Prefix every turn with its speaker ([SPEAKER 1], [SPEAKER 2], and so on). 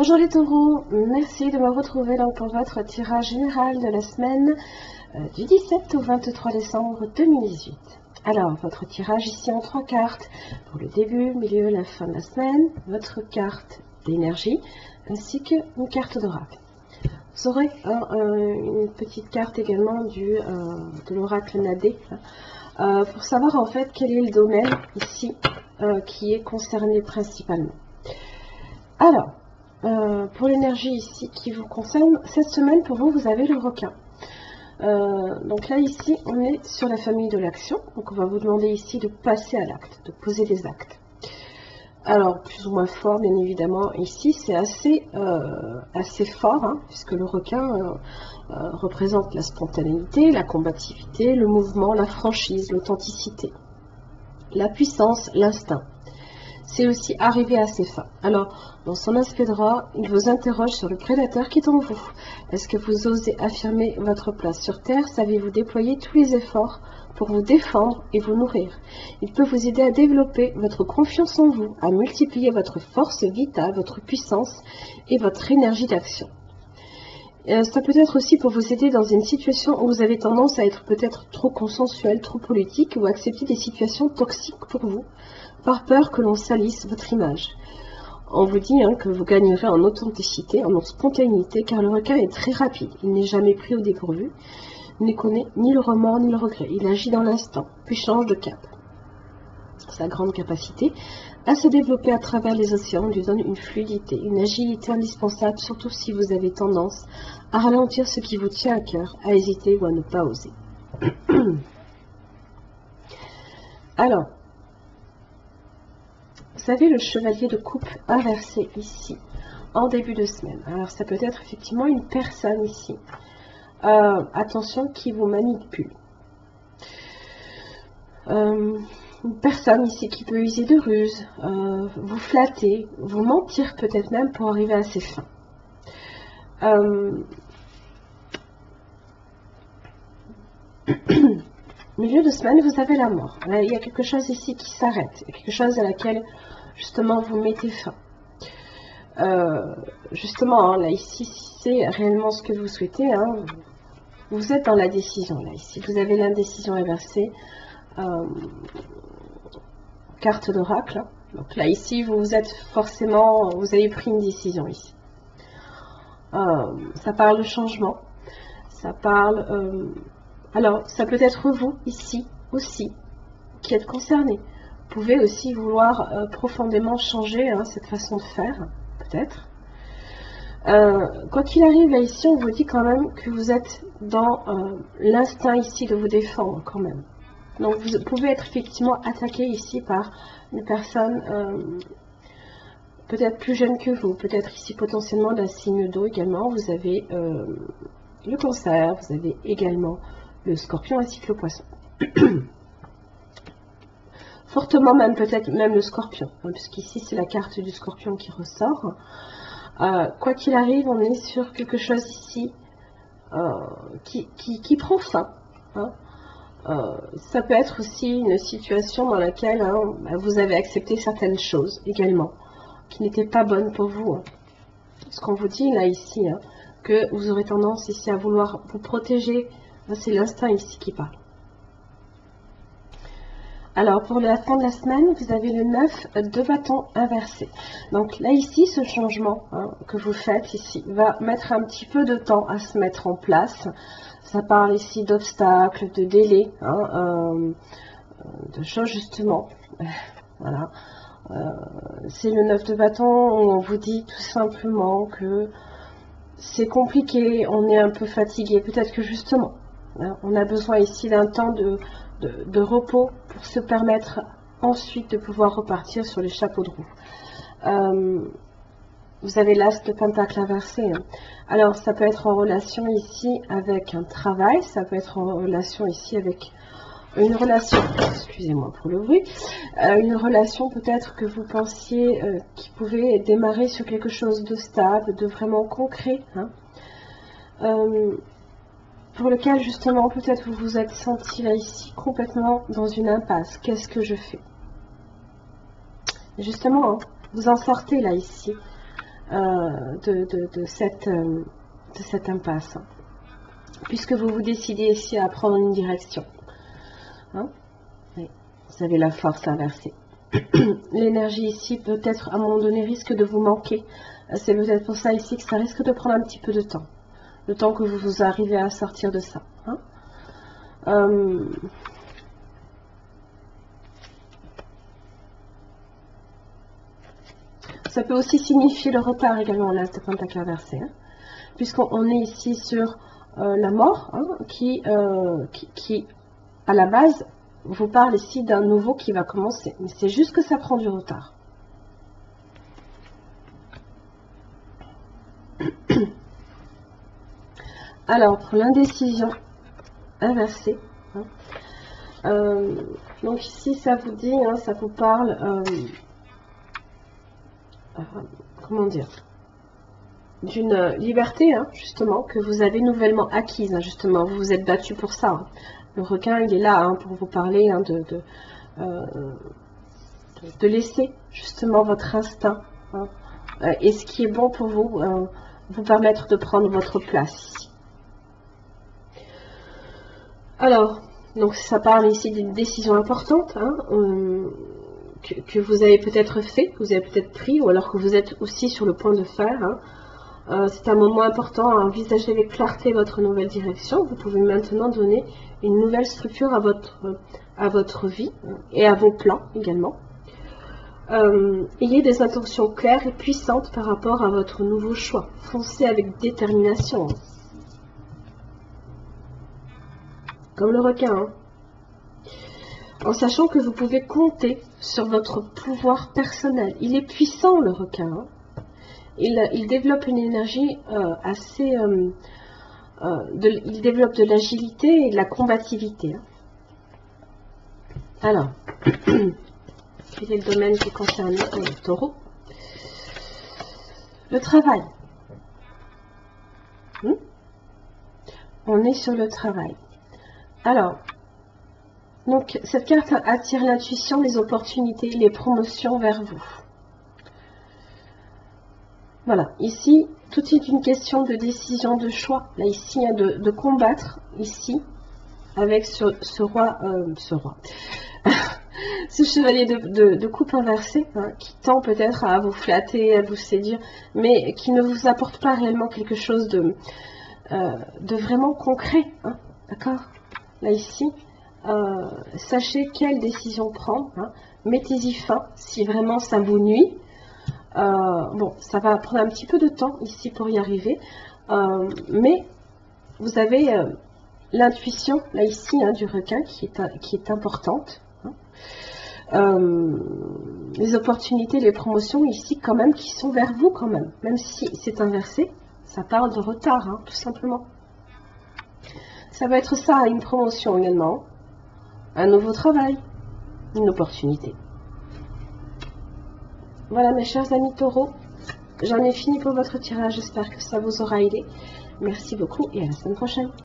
[SPEAKER 1] Bonjour les taureaux, merci de me retrouver donc pour votre tirage général de la semaine du 17 au 23 décembre 2018. Alors, votre tirage ici en 3 cartes pour le début, milieu, la fin de la semaine, votre carte d'énergie ainsi qu'une carte d'oracle. Vous aurez une petite carte également de l'oracle Nadé pour savoir en fait quel est le domaine ici qui est concerné principalement. Alors, pour l'énergie ici qui vous concerne, cette semaine pour vous, vous avez le requin. Donc là ici, on est sur la famille de l'action. Donc on va vous demander ici de passer à l'acte, de poser des actes. Alors, plus ou moins fort, bien évidemment, ici c'est assez fort, hein, puisque le requin représente la spontanéité, la combativité, le mouvement, la franchise, l'authenticité, la puissance, l'instinct. C'est aussi arriver à ses fins. Alors, dans son aspect droit, il vous interroge sur le prédateur qui est en vous. Est-ce que vous osez affirmer votre place sur Terre? Savez-vous déployer tous les efforts pour vous défendre et vous nourrir? Il peut vous aider à développer votre confiance en vous, à multiplier votre force vitale, votre puissance et votre énergie d'action. Ça peut être aussi pour vous aider dans une situation où vous avez tendance à être peut-être trop consensuel, trop politique ou accepter des situations toxiques pour vous, par peur que l'on salisse votre image. On vous dit que vous gagnerez en authenticité, en spontanéité, car le requin est très rapide. Il n'est jamais pris au dépourvu, il ne connaît ni le remords ni le regret. Il agit dans l'instant, puis change de cap. Sa grande capacité à se développer à travers les océans lui donne une fluidité, une agilité indispensable, surtout si vous avez tendance à ralentir ce qui vous tient à cœur, à hésiter ou à ne pas oser. Alors, vous avez le chevalier de coupe inversé ici, en début de semaine. Alors, ça peut être effectivement une personne ici. Attention, qui vous manipule. Une personne ici qui peut user de ruse, vous flatter, vous mentir peut-être même pour arriver à ses fins. Milieu de semaine, vous avez la mort. Là, il y a quelque chose ici qui s'arrête. Il y a quelque chose à laquelle, justement, vous mettez fin. Justement, là, ici, si c'est réellement ce que vous souhaitez, vous êtes dans la décision, là, ici. Vous avez l'indécision inversée. Carte d'oracle. Donc là, ici, vous êtes forcément, vous avez pris une décision, ici. Ça parle de changement. Ça parle... alors, ça peut être vous, ici, aussi, qui êtes concerné. Vous pouvez aussi vouloir profondément changer cette façon de faire, peut-être. Quoi qu'il arrive, là, ici, on vous dit quand même que vous êtes dans l'instinct, ici, de vous défendre, quand même. Donc, vous pouvez être effectivement attaqué, ici, par une personne peut-être plus jeune que vous. Peut-être ici, potentiellement, d'un signe d'eau également. Vous avez le cancer, vous avez également le scorpion ainsi que le poisson. Fortement même, peut-être même le scorpion, puisqu'ici c'est la carte du scorpion qui ressort. Quoi qu'il arrive, on est sur quelque chose ici qui prend fin. Ça peut être aussi une situation dans laquelle vous avez accepté certaines choses également, qui n'étaient pas bonnes pour vous. Ce qu'on vous dit là ici, que vous aurez tendance ici à vouloir vous protéger. C'est l'instinct ici qui parle. Alors, pour la fin de la semaine, vous avez le 9 de bâton inversé. Donc là, ici, ce changement que vous faites ici va mettre un petit peu de temps à se mettre en place. Ça parle ici d'obstacles, de délais, de choses justement. Voilà. C'est le 9 de bâton où on vous dit tout simplement que c'est compliqué, on est un peu fatigué. Peut-être que justement, on a besoin ici d'un temps de repos pour se permettre ensuite de pouvoir repartir sur les chapeaux de roue. Vous avez l'as de pentacle inversé. Alors, ça peut être en relation ici avec un travail, ça peut être en relation ici avec une relation, excusez-moi pour le bruit, une relation peut-être que vous pensiez qui pouvait démarrer sur quelque chose de stable, de vraiment concret. Pour lequel justement peut-être vous vous êtes senti là ici complètement dans une impasse. Qu'est-ce que je fais? Justement, vous en sortez là ici de cette impasse, hein, puisque vous vous décidez ici à prendre une direction. Hein, et vous avez la force inversée. L'énergie ici, peut-être à un moment donné, risque de vous manquer. C'est peut-être pour ça ici que ça risque de prendre un petit peu de temps. Le temps que vous arrivez à sortir de ça. Hein. Ça peut aussi signifier le retard également, l'as de pentacle inversé. Hein, puisqu'on est ici sur la mort, hein, qui, à la base, vous parle ici d'un nouveau qui va commencer. Mais c'est juste que ça prend du retard. Alors, pour l'indécision inversée, hein, donc ici, ça vous dit, hein, ça vous parle, comment dire, d'une liberté, hein, justement, que vous avez nouvellement acquise, hein, justement. Vous vous êtes battu pour ça. Hein. Le requin, il est là, hein, pour vous parler, hein, de laisser, justement, votre instinct, hein, et ce qui est bon pour vous, vous permettre de prendre votre place ici. Alors, donc ça parle ici d'une décision importante, hein, que vous avez peut-être fait, que vous avez peut-être pris, ou alors que vous êtes aussi sur le point de faire. Hein. C'est un moment important à envisager avec clarté votre nouvelle direction. Vous pouvez maintenant donner une nouvelle structure à votre vie et à vos plans également. Ayez des intentions claires et puissantes par rapport à votre nouveau choix. Foncez avec détermination. Comme le requin, hein. En sachant que vous pouvez compter sur votre pouvoir personnel. Il est puissant, le requin. Hein. Il développe une énergie assez... il développe de l'agilité et de la combativité. Hein. Alors, quel est le domaine qui concerne le taureau? Le travail. On est sur le travail. Alors, donc cette carte attire l'intuition, les opportunités, les promotions vers vous. Voilà, ici, tout est une question de décision, de choix. Là, ici, hein, de combattre, ici, avec ce roi, ce chevalier de coupe inversée, hein, qui tend peut-être à vous flatter, à vous séduire, mais qui ne vous apporte pas réellement quelque chose de vraiment concret. Hein, d'accord? Là, ici, sachez quelle décision prendre. Hein, mettez-y fin si vraiment ça vous nuit. Bon, ça va prendre un petit peu de temps ici pour y arriver, mais vous avez l'intuition, là ici, hein, du requin qui est importante. Hein. Les opportunités, les promotions ici quand même qui sont vers vous quand même si c'est inversé, ça parle de retard, hein, tout simplement. Ça va être ça, une promotion également, un nouveau travail, une opportunité. Voilà mes chers amis taureaux, j'en ai fini pour votre tirage, j'espère que ça vous aura aidé. Merci beaucoup et à la semaine prochaine.